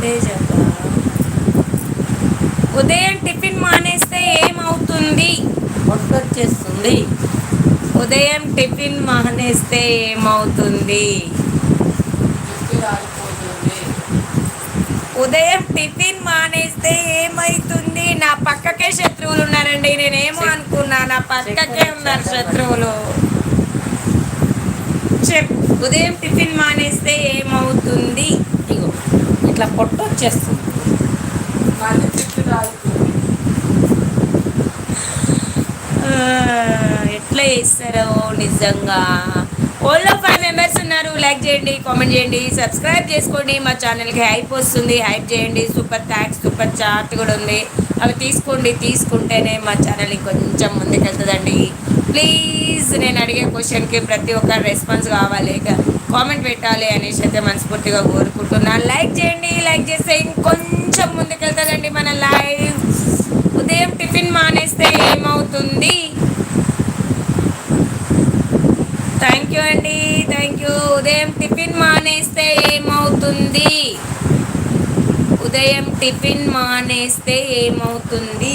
తేజగా ఉదయం టిఫిన్ మానేస్తే ఏమవుతుంది? పొట్టొచ్చేస్తుంది. ఉదయం టిఫిన్ మానేస్తే ఏమవుతుంది? జుట్టు రాలిపోతుంది. ఉదయం టిఫిన్ మానేస్తే ఏమైతుంది? నా పక్కకే శత్రువులు ఉన్నారండి. నేనేమో అనుకున్నా, నా పక్కకే ఉన్నారు శత్రువులు. ఉదయం టిఫిన్ మానేస్తే ఏమవుతుంది? ఇగో ఇట్లా పొట్టొచ్చేస్తుంది. మళ్ళీ జుట్టు రాలిపోతుంది. ఎట్లా చేస్తారో నిజంగా. ఓన్లో 5 మెంబర్స్ ఉన్నారు. లైక్ చేయండి, కామెంట్ చేయండి, సబ్స్క్రైబ్ చేసుకోండి. మా ఛానల్కి హైప్ వస్తుంది, హైప్ చేయండి. సూపర్ థ్యాంక్స్, సూపర్ చాట్ కూడా ఉంది, అవి తీసుకోండి. తీసుకుంటేనే మా ఛానల్ ఇంకొంచెం ముందుకెళ్తుందండి. ప్లీజ్ నేను అడిగే క్వశ్చన్కి ప్రతి ఒక్క రెస్పాన్స్ కావాలి, కామెంట్ పెట్టాలి అనేసి అయితే మనస్ఫూర్తిగా కోరుకుంటున్నాను. లైక్ చేయండి, లైక్ చేస్తే ఇంకొంచెం ముందుకెళ్తుందండి మన లైవ్. ఉదయం టిఫిన్ మానేస్తే ఏమవుతుంది? థ్యాంక్ యూ అండి, థ్యాంక్ యూ. ఉదయం టిఫిన్ మానేస్తే ఏమవుతుంది? ఉదయం టిఫిన్ మానేస్తే ఏమవుతుంది?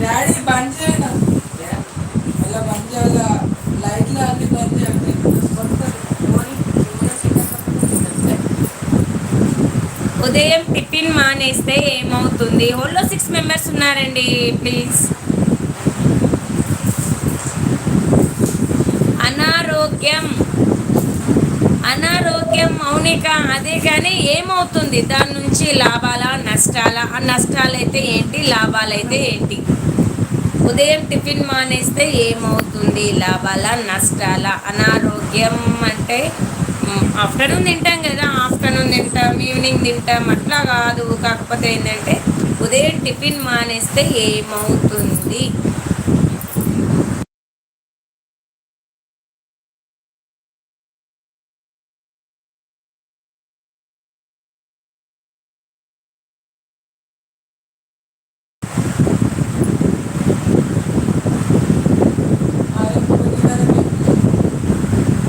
డాడీ బంద్ చేయను. అలా బంద్ చేయాలా? లైట్లు అన్ని బంద్ చేయాలి. ఉదయం టిఫిన్ మానేస్తే ఏమవుతుంది? హోల్లో 6 మెంబర్స్ ఉన్నారండి. ప్లీజ్. అనారోగ్యం, అనారోగ్యం మౌనిక, అదే కానీ ఏమవుతుంది? దాని నుంచి లాభాలా నష్టాలా? ఆ నష్టాలైతే ఏంటి, లాభాలైతే ఏంటి? ఉదయం టిఫిన్ మానేస్తే ఏమవుతుంది? లాభాలా నష్టాలా? అనారోగ్యం అంటే ఆఫ్టర్నూన్ తింటాం కదా, ఆఫ్టర్నూన్ తింటాం, ఈవినింగ్ తింటాం, అట్లా కాదు. కాకపోతే ఏంటంటే ఉదయం టిఫిన్ మానేస్తే ఏమవుతుంది?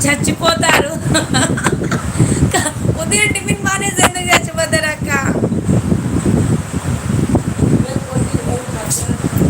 చచ్చిపోతారు. ఉదయం టిఫిన్ మానేస్తే